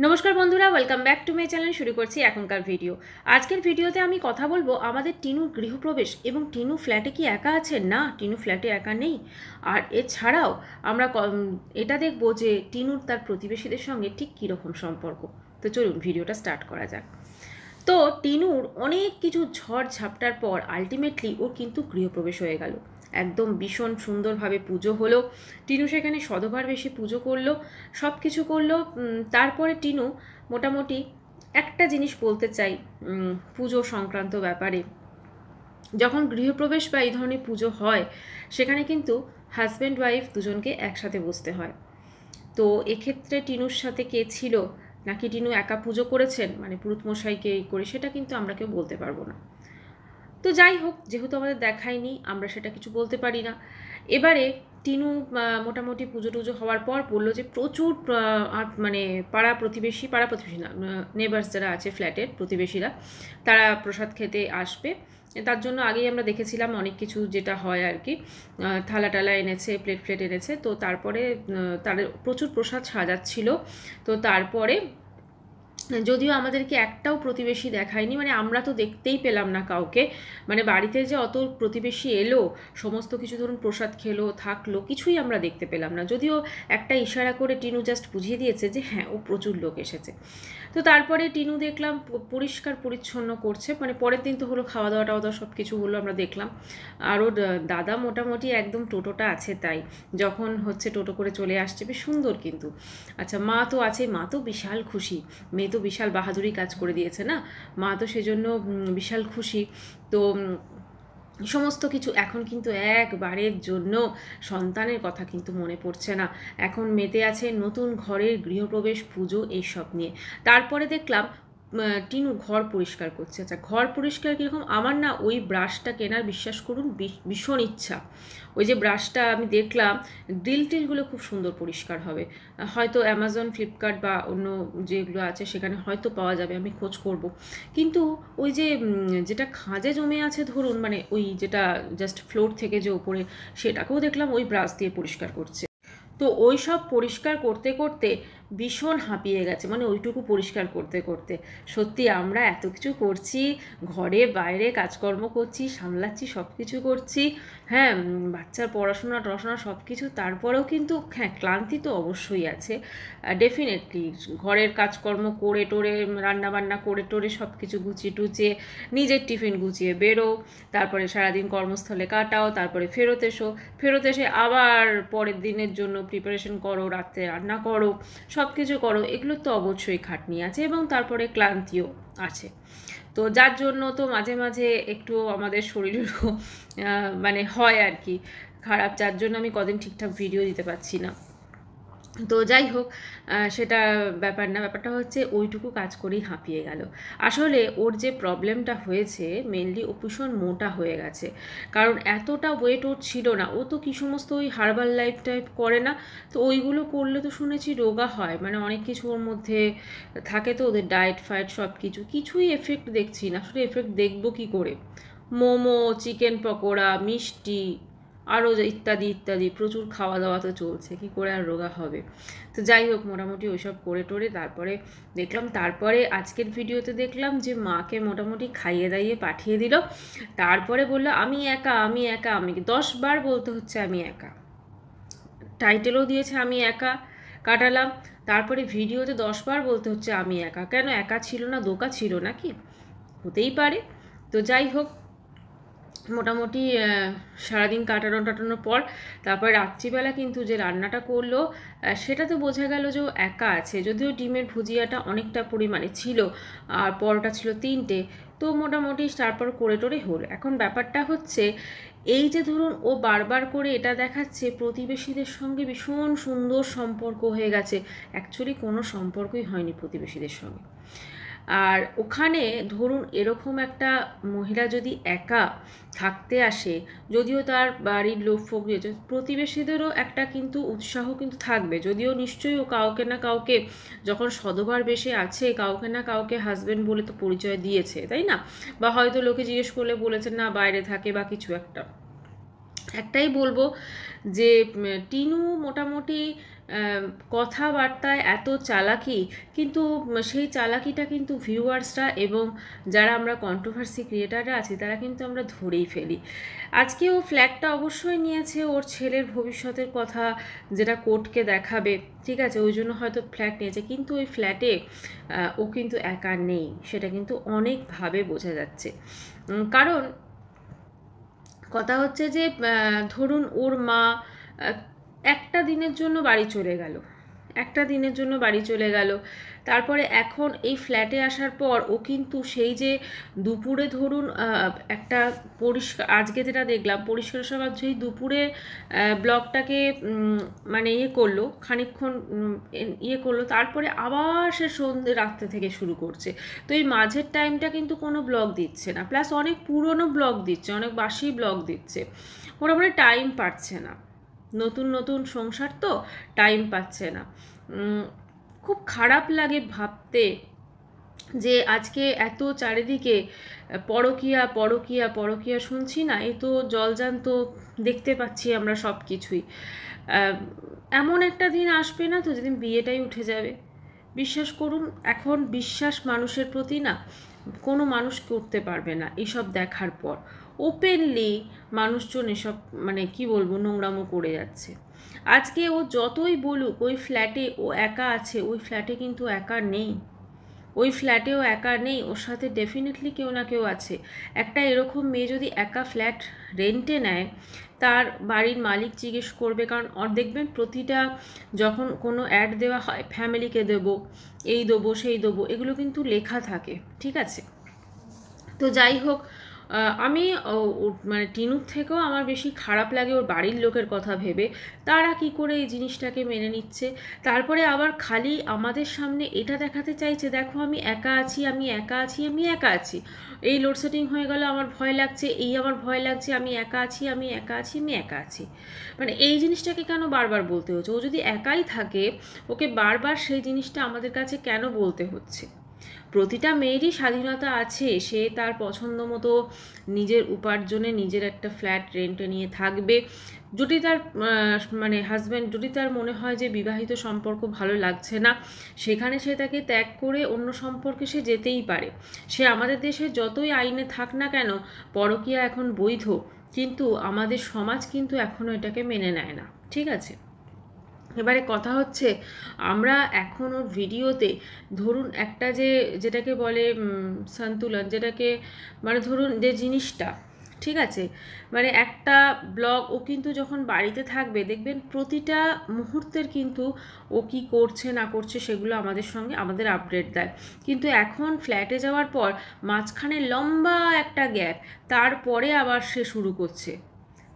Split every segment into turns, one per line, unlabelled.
নমস্কার বন্ধুরা, welcome back to my channel. শুরু করছি এখনকার ভিডিও। আজকের ভিডিওতে আমি কথা বলবো আমাদের টিনুর গৃহপ্রবেশ এবং টিনু ফ্ল্যাটে কি একা আছে? না, টিনু ফ্ল্যাটে একা নেই। আর এছাড়াও আমরা এটা দেখবো যে টিনুর তার প্রতিবেশীদের সঙ্গে ঠিক কীরকম সম্পর্ক। তো চলুন ভিডিওটা স্টার্ট করা যাক। তো টিনুর অনেক কিছু ঝড় ঝাপটার পর আলটিমেটলি ওর কিন্তু গৃহপ্রবেশ হয়ে গেল। একদম ভীষণ সুন্দরভাবে পুজো হলো। টিনু সেখানে শতবার বেশি পুজো করলো, সব কিছু করলো। তারপরে টিনু মোটামুটি একটা জিনিস বলতে চাই পুজো সংক্রান্ত ব্যাপারে। যখন গৃহপ্রবেশ বা এই ধরনের পুজো হয় সেখানে কিন্তু হাজব্যান্ড ওয়াইফ দুজনকে একসাথে বসতে হয়। তো এক্ষেত্রে টিনুর সাথে কে ছিল, নাকি টিনু একা পুজো করেছেন মানে পুরুতমশাইকে করে, সেটা কিন্তু আমরা কেউ বলতে পারবো না। তো যাই হোক, যেহেতু আমাদের দেখায়নি আমরা সেটা কিছু বলতে পারি না। এবারে টিনু মোটামুটি পুজো টুজো হওয়ার পর বললো যে প্রচুর মানে পাড়া প্রতিবেশী না, নেবার্স যারা আছে ফ্ল্যাটের প্রতিবেশীরা, তারা প্রসাদ খেতে আসবে। তার জন্য আগেই আমরা দেখেছিলাম অনেক কিছু যেটা হয় আর কি, থালা টালা এনেছে, প্লেট ফ্লেট এনেছে। তো তারপরে তাদের প্রচুর প্রসাদ সাজাচ্ছিল। তো তারপরে যদিও আমাদেরকে একটাও প্রতিবেশী দেখায়নি, মানে আমরা তো দেখতেই পেলাম না কাউকে। মানে বাড়িতে যে অত প্রতিবেশী এলো, সমস্ত কিছু ধরুন প্রসাদ খেলো থাকলো, কিছুই আমরা দেখতে পেলাম না। যদিও একটা ইশারা করে টিনু জাস্ট বুঝিয়ে দিয়েছে যে হ্যাঁ, ও প্রচুর লোক এসেছে। তো তারপরে টিনু দেখলাম পরিষ্কার পরিচ্ছন্ন করছে, মানে পরের দিন তো হলো খাওয়া দাওয়া টাওয়া দাওয়া সব কিছু হলো, আমরা দেখলাম। আর ওর দাদা মোটামুটি একদম টোটোটা আছে, তাই যখন হচ্ছে টোটো করে চলে আসছে, বেশ সুন্দর কিন্তু। আচ্ছা, মা তো আছে, মা তো বিশাল খুশি। মেয়ে তো বিশাল বাহাদুরি কাজ করে দিয়েছে না, মা তো সেজন্য বিশাল খুশি। তো সমস্ত কিছু এখন কিন্তু একবারের জন্য সন্তানের কথা কিন্তু মনে পড়ছে না। এখন মেতে আছে নতুন ঘরের গৃহপ্রবেশ, পুজো, এইসব নিয়ে। তারপরে দেখলাম টিনু ঘর পরিষ্কার করছে। আচ্ছা, ঘর পরিষ্কার কীরকম, আমার না ওই ব্রাশটা কেনার, বিশ্বাস করুন, ভীষণ ইচ্ছা। ওই যে ব্রাশটা আমি দেখলাম, ড্রিল টিলগুলো খুব সুন্দর পরিষ্কার হবে। হয়তো অ্যামাজন, ফ্লিপকার্ট বা অন্য যেগুলো আছে সেখানে হয়তো পাওয়া যাবে, আমি খোঁজ করব। কিন্তু ওই যে যেটা খাঁজে জমে আছে ধরুন, মানে ওই যেটা জাস্ট ফ্লোর থেকে যে ওপরে, সেটাকেও দেখলাম ওই ব্রাশ দিয়ে পরিষ্কার করছে। তো ওই সব পরিষ্কার করতে করতে ভীষণ হাঁপিয়ে গেছে, মানে ওইটুকু পরিষ্কার করতে করতে। সত্যি আমরা এত কিছু করছি, ঘরে বাইরে কাজকর্ম করছি, সামলাচ্ছি, সব কিছু করছি, হ্যাঁ, বাচ্চার পড়াশোনা টড়াশোনা সব কিছু, তারপরেও কিন্তু হ্যাঁ, ক্লান্তি তো অবশ্যই আছে ডেফিনেটলি। ঘরের কাজকর্ম করে টোরে, রান্নাবান্না করে টোরে, সব কিছু গুছিয়ে টুচিয়ে, নিজের টিফিন গুছিয়ে বেরো, তারপরে সারাদিন কর্মস্থলে কাটাও, তারপরে ফেরত এসে আবার পরের দিনের জন্য প্রিপারেশন করো, রাত্রে রান্না করো, সব কিছু করো। এগুলো তো অবশ্যই খাটনি আছে এবং তারপরে ক্লান্তিও আছে। তো যার জন্য তো মাঝে মাঝে একটু আমাদের শরীরেরও মানে হয় আর কি খারাপ, যার জন্য আমি কদিন ঠিকঠাক ভিডিও দিতে পারছি না। তো যাই হোক, সেটা ব্যাপার না, ব্যাপারটা হচ্ছে ওইটুকু কাজ করেই হাঁপিয়ে গেল। আসলে ওর যে প্রবলেমটা হয়েছে মেনলি, ও ভীষণ মোটা হয়ে গেছে। কারণ এতটা ওয়েট ওর ছিল না। ও তো কী সমস্ত ওই হার্বাল লাইফ টাইপ করে না, তো ওইগুলো করলে তো শুনেছি রোগা হয়, মানে অনেক কিছু ওর মধ্যে থাকে। তো ওদের ডায়েট ফায়েট সব কিছুই এফেক্ট দেখছি না। আসলে এফেক্ট দেখবো কী করে? মোমো, চিকেন পকোড়া, মিষ্টি, আরও ইত্যাদি ইত্যাদি প্রচুর খাওয়া দাওয়া তো চলছে, কী করে আর রোগা হবে? তো যাই হোক, মোটামুটি ওইসব করে টোরে তারপরে দেখলাম, তারপরে আজকের ভিডিওতে দেখলাম যে মাকে মোটামুটি খাইয়ে দাইয়ে পাঠিয়ে দিল। তারপরে বললো আমি একা, আমি একা, আমি 10 বার বলতে হচ্ছে আমি একা। টাইটেলও দিয়েছে আমি একা কাটালাম, তারপরে ভিডিওতে 10 বার বলতে হচ্ছে আমি একা। কেন একা ছিল না, দোকা ছিল নাকি? হতেই পারে। তো যাই হোক, মোটামুটি সারাদিন কাটানোর পর তারপর রাত্রিবেলা কিন্তু যে রান্নাটা করলো, সেটা তো বোঝা গেল যে ও একা আছে। যদিও ডিমের ভুজিয়াটা অনেকটা পরিমাণে ছিল আর পরোটা ছিল 3টে, তো মোটামুটি তারপর করে টোরে হলো। এখন ব্যাপারটা হচ্ছে এই যে ধরুন ও বারবার করে এটা দেখাচ্ছে প্রতিবেশীদের সঙ্গে ভীষণ সুন্দর সম্পর্ক হয়ে গেছে, অ্যাকচুয়ালি কোনো সম্পর্কই হয়নি প্রতিবেশীদের সঙ্গে। আর ওখানে ধরুন এরকম একটা মহিলা যদি একা থাকতে আসে, যদিও তার বাড়ির লোক ফোক দিয়েছে, প্রতিবেশীদেরও একটা কিন্তু উৎসাহ কিন্তু থাকবে। যদিও নিশ্চয়ই ও কাউকে না কাউকে, যখন সদবার বেশে আছে, কাউকে না কাউকে হাজব্যান্ড বলে তো পরিচয় দিয়েছে, তাই না? বা হয়তো লোকে জিজ্ঞেস করলে বলেছে না বাইরে থাকে বা কিছু একটা। একটাই বলবো যে টিনু মোটামুটি কথাবার্তায় এত চালাকি, কিন্তু সেই চালাকিটা কিন্তু ভিউয়ার্সরা এবং যারা আমরা কন্ট্রোভার্সি ক্রিয়েটাররা আছি তারা কিন্তু আমরা ধরেই ফেলি। আজকে ও ফ্ল্যাটটা অবশ্যই নিয়েছে ওর ছেলের ভবিষ্যতের কথা যেটা কোর্টকে দেখাবে, ঠিক আছে, ওই জন্য হয়তো ফ্ল্যাট নিয়েছে, কিন্তু ওই ফ্ল্যাটে ও কিন্তু একা নেই, সেটা কিন্তু অনেকভাবে বোঝা যাচ্ছে। কারণ কথা হচ্ছে যে ধরুন ওর মা একটা দিনের জন্য বাড়ি চলে গেল, একটা দিনের জন্য বাড়ি চলে গেল, তারপরে এখন এই ফ্ল্যাটে আসার পর ও কিন্তু সেই যে দুপুরে ধরুন একটা পরিষ্কার, আজকে যেটা দেখলাম পরিষ্কার সভা সেই দুপুরে ব্লগটাকে মানে ইয়ে করলো, খানিকক্ষণ ইয়ে করলো, তারপরে আবার সে সন্ধ্যে রাত্রে থেকে শুরু করছে। তো এই মাঝের টাইমটা কিন্তু কোনো ব্লগ দিচ্ছে না, প্লাস অনেক পুরনো ব্লগ দিচ্ছে, অনেক বাসি ব্লগ দিচ্ছে, ওরা মানে টাইম পাচ্ছে না, নতুন নতুন সংসার তো টাইম পাচ্ছে না। খুব খারাপ লাগে ভাবতে যে আজকে এত চারিদিকে পরকীয়া পরকীয়া পরকীয়া শুনছি না, এ তো জলজান্ত দেখতে পাচ্ছি আমরা সব কিছুই। এমন একটা দিন আসবে না তো যেদিন বিয়েটাই উঠে যাবে? বিশ্বাস করুন, এখন বিশ্বাস মানুষের প্রতি না কোনো মানুষ করতে পারবে না এসব দেখার পর। ওপেনলি মানুষজন এসব মানে কি বলবো নোংরামো করে যাচ্ছে। আজকে ও যতই বলুক ওই ফ্ল্যাটে ও একা আছে, ওই ফ্ল্যাটে কিন্তু একা নেই, ওই ফ্ল্যাটেও একা নেই, ওর সাথে ডেফিনেটলি কেউ না কেউ আছে। একটা এরকম মেয়ে যদি একা ফ্ল্যাট রেন্টে নেয়, তার বাড়ির মালিক জিজ্ঞেস করবে, কারণ দেখবেন প্রতিটা যখন কোনো অ্যাড দেওয়া হয় ফ্যামিলিকে দেবো, এই দেবো সেই দেবো, এগুলো কিন্তু লেখা থাকে, ঠিক আছে। তো যাই হোক, আমি মানে টিনুর থেকেও আমার বেশি খারাপ লাগে ওর বাড়ির লোকের কথা ভেবে, তারা কি করে এই জিনিসটাকে মেনে নিচ্ছে। তারপরে আবার খালি আমাদের সামনে এটা দেখাতে চাইছে, দেখো আমি একা আছি, আমি একা আছি, আমি একা আছি, এই লোডশেডিং হয়ে গেল আমার ভয় লাগছে, এই আমার ভয় লাগছে, আমি একা আছি, আমি একা আছি, আমি একা আছি। মানে এই জিনিসটাকে কেন বারবার বলতে হচ্ছে? ও যদি একাই থাকে ওকে বারবার সেই জিনিসটা আমাদের কাছে কেন বলতে হচ্ছে? প্রতিটা মেয়েরই স্বাধীনতা আছে, সে তার পছন্দ মতো নিজের উপার্জনে নিজের একটা ফ্ল্যাট রেন্টে নিয়ে থাকবে। যদি তার মানে হাজব্যান্ড যদি তার মনে হয় যে বিবাহিত সম্পর্ক ভালো লাগছে না, সেখানে সে তাকে ত্যাগ করে অন্য সম্পর্কে সে যেতেই পারে। সে আমাদের দেশে যতই আইনে থাক না কেন, পরকীয়া এখন বৈধ, কিন্তু আমাদের সমাজ কিন্তু এখনও এটাকে মেনে নেয় না, ঠিক আছে। এবারে কথা হচ্ছে আমরা এখন ওর ভিডিওতে ধরুন একটা যেটাকে বলে সন্তুলন, যেটাকে মানে ধরুন যে জিনিসটা, ঠিক আছে, মানে একটা ব্লগ ও কিন্তু যখন বাড়িতে থাকবে দেখবেন প্রতিটা মুহূর্তের কিন্তু ও কি করছে না করছে সেগুলো আমাদের সঙ্গে আমাদের আপডেট দেয়। কিন্তু এখন ফ্ল্যাটে যাওয়ার পর মাঝখানে লম্বা একটা গ্যাপ, তারপরে আবার সে শুরু করছে,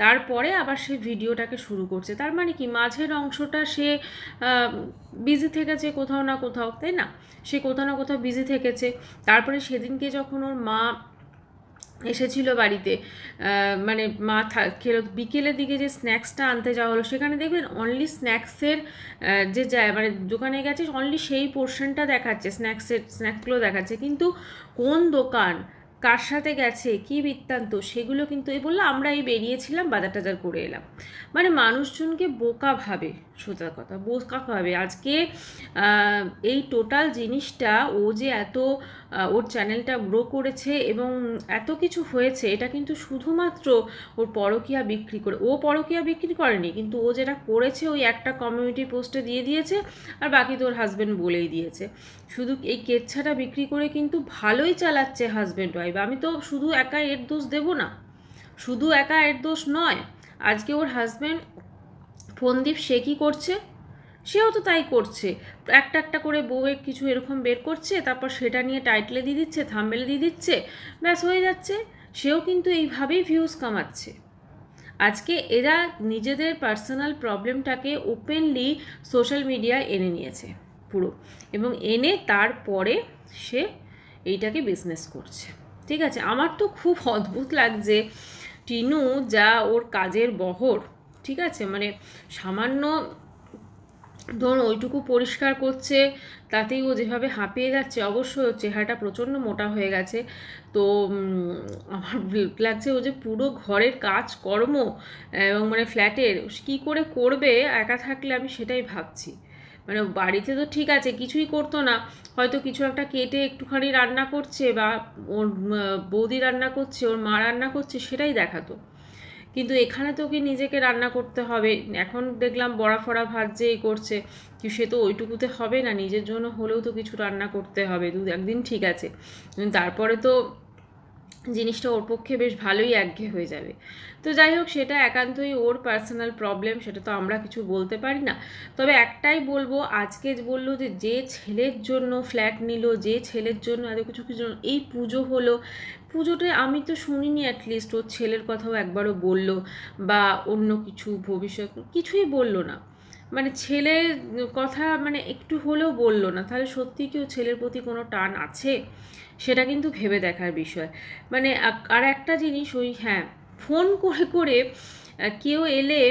তারপরে আবার সে ভিডিওটাকে শুরু করছে। তার মানে কি মাঝের অংশটা সে বিজি থেকেছে কোথাও না কোথাও, তাই না? সে কোথাও না কোথাও বিজি থেকেছে। তারপরে সেদিনকে যখন ওর মা এসেছিল বাড়িতে, মানে মা খেলো, বিকেলের দিকে যে স্ন্যাক্সটা আনতে যাওয়া হলো, সেখানে দেখবেন অনলি স্ন্যাক্সের যে যায় মানে দোকানে গেছে অনলি সেই পোর্শনটা দেখাচ্ছে, স্ন্যাক্সগুলো দেখাচ্ছে, কিন্তু কোন দোকান, কার সাথে গেছে, কি বৃত্তান্ত, সেগুলো কিন্তু এই বললো আমরা এই বেরিয়েছিলাম বাজার টাজার করে এলাম। মানে মানুষজনকে বোকা ভাবে, সোজা কথা বোকা ভাবে। আজকে এই টোটাল জিনিসটা ও যে এত ওর চ্যানেলটা গ্রো করেছে এবং এত কিছু হয়েছে, এটা কিন্তু শুধুমাত্র ওর পরকীয়া বিক্রি করে। ও পরকীয়া বিক্রি করেনি, কিন্তু ও যেটা করেছে ওই একটা কমিউনিটি পোস্টে দিয়ে দিয়েছে, আর বাকি তোর হাজব্যান্ড বলেই দিয়েছে। শুধু এই কেচ্ছাটা বিক্রি করে কিন্তু ভালোই চালাচ্ছে হাজব্যান্ড ওয়াইফ। আমি তো শুধু একা এর দোষ দেব না, শুধু একা এর দোষ নয়। আজকে ওর হাজব্যান্ড ফোনদীপ সে কী করছে, সেও তো তাই করছে, একটা একটা করে বউয়ের কিছু এরকম বের করছে, তারপর সেটা নিয়ে টাইটেলে দিয়ে দিচ্ছে, থাম্বনেলে দিয়ে দিচ্ছে, ব্যাস হয়ে যাচ্ছে। সেও কিন্তু এইভাবেই ভিউজ কামাচ্ছে। আজকে এরা নিজেদের পার্সোনাল প্রবলেমটাকে ওপেনলি সোশ্যাল মিডিয়ায় এনে নিয়েছে পুরো, এবং এনে তারপরে সে এইটাকে বিজনেস করছে, ঠিক আছে। আমার তো খুব অদ্ভুত লাগছে টিনু যা ওর কাজের বহর, ঠিক আছে, মানে সামান্য ধরুন ওইটুকু পরিষ্কার করছে, তাতেই ও যেভাবে হাঁপিয়ে যাচ্ছে, অবশ্যই ওর চেহারাটা প্রচণ্ড মোটা হয়ে গেছে। তো আমার লাগছে ও যে পুরো ঘরের কাজকর্ম এবং মানে ফ্ল্যাটের কী করে করবে একা থাকলে, আমি সেটাই ভাবছি। মানে বাড়িতে তো ঠিক আছে কিছুই করতো না, হয়তো কিছু একটা কেটে একটুখানি রান্না করছে, বা ওর বৌদি রান্না করছে, ওর মা রান্না করছে, সেটাই দেখাতো। কিন্তু এখানে তো ওকে নিজেকে রান্না করতে হবে। এখন দেখলাম বড়া ফড়া ভাজছে, এই করছে, কি সে তো ওইটুকুতে হবে না, নিজের জন্য হলেও তো কিছু রান্না করতে হবে। একদিন ঠিক আছে, তারপরে তো জিনিসটা ওর পক্ষে বেশ ভালোই একঘেয়ে হয়ে যাবে। তো যাই হোক, সেটা একান্তই ওর পার্সোনাল প্রবলেম, সেটা তো আমরা কিছু বলতে পারি না। তবে একটাই বলবো, আজকে বললো যে ছেলের জন্য ফ্ল্যাট নিল, যে ছেলের জন্য এত কিছু কিছু, এই পুজো হলো, পুজোতে আমি তো শুনিনি অ্যাটলিস্ট ওর ছেলের কথাও একবারও বললো, বা অন্য কিছু ভবিষ্যৎ কিছুই বললো না। মানে ছেলের কথা মানে একটু হলেও বললো না। তাহলে সত্যি কি ও ছেলের প্রতি কোনো টান আছে? সেটা কিন্তু ভেবে দেখার বিষয়। মানে আর একটা জিনিস, ওই হ্যাঁ, ফোন করে করে কেউ এলে,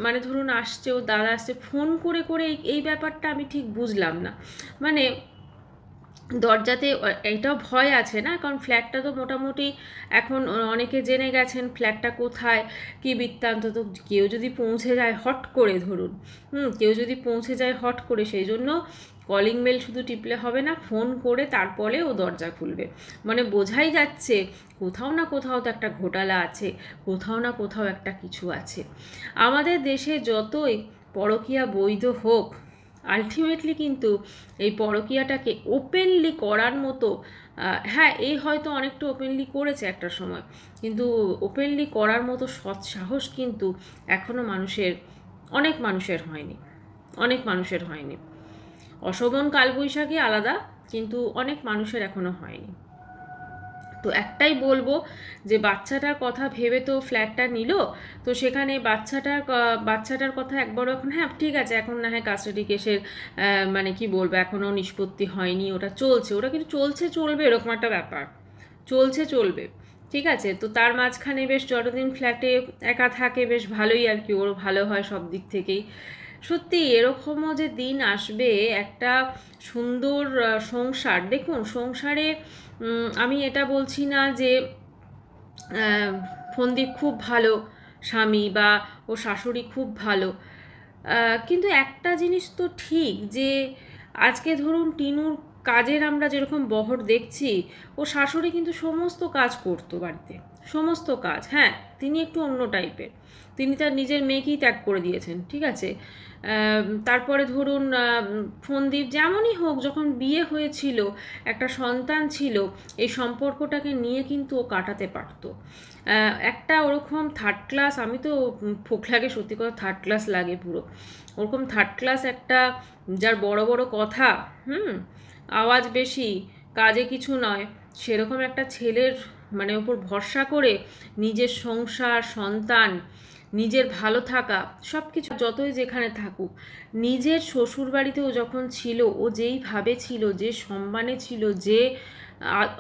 মানে ধরুন আসছে, ও দাদা আসছে, ফোন করে করে এই ব্যাপারটা আমি ঠিক বুঝলাম না। মানে দরজাতে এটাও ভয় আছে না, কারণ ফ্ল্যাটটা তো মোটামুটি এখন অনেকে জেনে গেছেন ফ্ল্যাটটা কোথায়, কি বৃত্তান্ত। তো কেউ যদি পৌঁছে যায় হট করে, ধরুন কেউ যদি পৌঁছে যায় হট করে, সেই জন্য কলিং বেল শুধু টিপলে হবে না, ফোন করে তারপরে ও দরজা খুলবে। মানে বোঝাই যাচ্ছে কোথাও না কোথাও তো একটা ঘোটালা আছে, কোথাও না কোথাও একটা কিছু আছে। আমাদের দেশে যতই পরকীয়া বৈধ হোক, আলটিমেটলি কিন্তু এই পরকীয়াটাকে ওপেনলি করার মতো, হ্যাঁ এই হয়তো অনেকটা ওপেনলি করেছে একটা সময়, কিন্তু ওপেনলি করার মতো সৎ সাহস কিন্তু এখনও অনেক মানুষের হয়নি, অনেক মানুষের হয়নি। অশোভন কালবৈশাখী আলাদা, কিন্তু অনেক মানুষের এখনও হয়নি। তো একটাই বলবো যে বাচ্চাটার কথা ভেবে তো ফ্ল্যাটটা নিল, তো সেখানে বাচ্চাটার কথা একবারও এখন, হ্যাঁ ঠিক আছে এখন না হয় কাস্টাডি কেসের মানে কি বলবো, এখনও নিষ্পত্তি হয়নি, ওটা চলছে, ওটা কিন্তু চলছে চলবে এরকম একটা ব্যাপার, চলছে চলবে, ঠিক আছে। তো তার মাঝখানে বেশ যতদিন ফ্ল্যাটে একা থাকে বেশ ভালোই আর কি, ওর ভালো হয় সব দিক থেকেই। সত্যি এরকমও যে দিন আসবে, একটা সুন্দর সংসার, দেখুন সংসারে আমি এটা বলছি না যে ফন্দীপ খুব ভালো স্বামী বা ও শাশুড়ি খুব ভালো, কিন্তু একটা জিনিস তো ঠিক যে আজকে ধরুন টিনুর কাজের আমরা যেরকম বহর দেখছি, ও শাশুড়ি কিন্তু সমস্ত কাজ করতো বাড়িতে, সমস্ত কাজ। হ্যাঁ তিনি একটু অন্য টাইপের, তিনি তার নিজের মেয়েকেই ত্যাগ করে দিয়েছেন, ঠিক আছে। তারপরে ধরুন ফন্দীপ যেমনই হোক, যখন বিয়ে হয়েছিল, একটা সন্তান ছিল, এই সম্পর্কটাকে নিয়ে কিন্তু ও কাটাতে পারতো। একটা ওরকম থার্ড ক্লাস, আমি তো ফোকলাকে সত্যি কথা থার্ড ক্লাস লাগে পুরো, ওরকম থার্ড ক্লাস একটা, যার বড় বড় কথা, আওয়াজ বেশি, কাজে কিছু নয়, সেরকম একটা ছেলের মানে ওপর ভরসা করে নিজের সংসার, সন্তান, নিজের ভালো থাকা সব কিছু, যতই যেখানে থাকুক, নিজের শ্বশুরবাড়িতেও যখন ছিল, ও যেইভাবে ছিল, যে সম্মানে ছিল, যে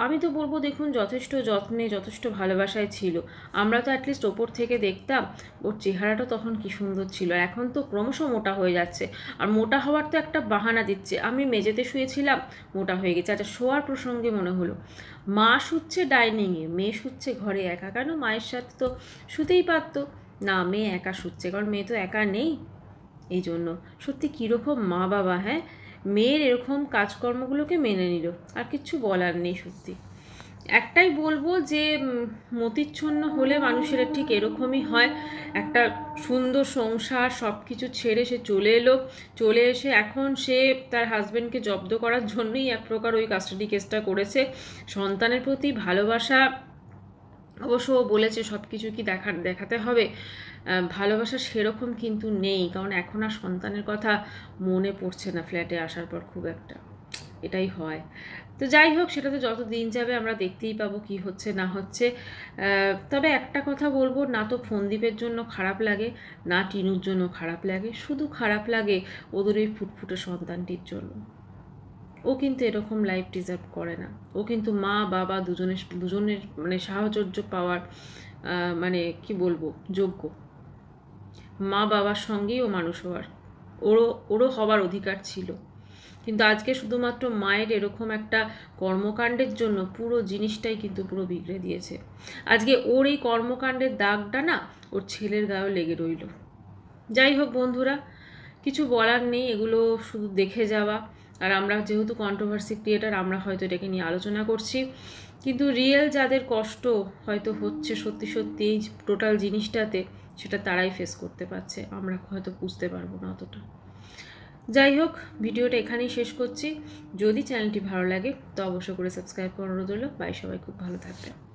আমি তো বলবো দেখুন যথেষ্ট যত্নে, যথেষ্ট ভালোবাসায় ছিল। আমরা তো অ্যাটলিস্ট ওপর থেকে দেখতাম, ওর চেহারাটা তখন কি সুন্দর ছিল। এখন তো ক্রমশ মোটা হয়ে যাচ্ছে, আর মোটা হওয়ার তো একটা বাহানা দিচ্ছে, আমি মেঝেতে শুয়েছিলাম মোটা হয়ে গেছে। আচ্ছা শোয়ার প্রসঙ্গে মনে হলো, মা শুচ্ছে ডাইনিংয়ে, মেয়ে শুচ্ছে ঘরে একা, কেন মায়ের সাথে তো শুতেই পারতো না, মেয়ে একা শুচ্ছে, কারণ মেয়ে তো একা নেই, এই জন্য। সত্যি কীরকম মা বাবা, হ্যাঁ, মেয়ের এরকম কাজকর্মগুলোকে মেনে নিল, আর কিচ্ছু বলার নেই। সত্যি একটাই বলবো যে মতিচ্ছন্ন হলে মানুষের ঠিক এরকমই হয়, একটা সুন্দর সংসার সব কিছু ছেড়ে সে চলে এলো, চলে এসে এখন সে তার হাজব্যান্ডকে জব্দ করার জন্যই এক প্রকার ওই কাস্টাডি কেসটা করেছে। সন্তানের প্রতি ভালোবাসা, অবশ্য বলেছে সব কিছু কি দেখাতে হবে, ভালোবাসা সেরকম কিন্তু নেই, কারণ এখন আর সন্তানের কথা মনে পড়ছে না ফ্ল্যাটে আসার পর খুব একটা, এটাই হয়। তো যাই হোক, সেটা তো যত দিন যাবে আমরা দেখতেই পাবো কি হচ্ছে না হচ্ছে। তবে একটা কথা বলবো, না তো ফন্দীপের জন্য খারাপ লাগে, না টিনুর জন্য খারাপ লাগে, শুধু খারাপ লাগে ওদের ওই ফুটফুটে সন্তানটির জন্য। ও কিন্তু এরকম লাইফ ডিজার্ভ করে না, ও কিন্তু মা বাবা দুজনের মানে সাহচর্য পাওয়ার মানে কি বলবো যোগ্য, মা বাবার সঙ্গেই ও মানুষ হওয়ার ওরও হবার অধিকার ছিল। কিন্তু আজকে শুধুমাত্র মায়ের এরকম একটা কর্মকাণ্ডের জন্য পুরো জিনিসটাই কিন্তু পুরো বিগড়ে দিয়েছে। আজকে ওর এই কর্মকাণ্ডের দাগটা না ওর ছেলের গায়েও লেগে রইল। যাই হোক বন্ধুরা, কিছু বলার নেই, এগুলো শুধু দেখে যাওয়া। আর আমরা যেহেতু কন্ট্রোভার্সি ক্রিয়েটার, আমরা হয়তো এটাকে নিয়ে আলোচনা করছি, কিন্তু রিয়েল যাদের কষ্ট হয়তো হচ্ছে সত্যি সত্যি এই টোটাল জিনিসটাতে, সেটা তারাই ফেস করতে পারছে, আমরা হয়তো বুঝতে পারবো না অতটা। যাই হোক, ভিডিওটা এখানেই শেষ করছি। যদি চ্যানেলটি ভালো লাগে তো অবশ্যই করে সাবস্ক্রাইব করার অনুরোধ রইল। বাই, সবাই খুব ভালো থাকবেন।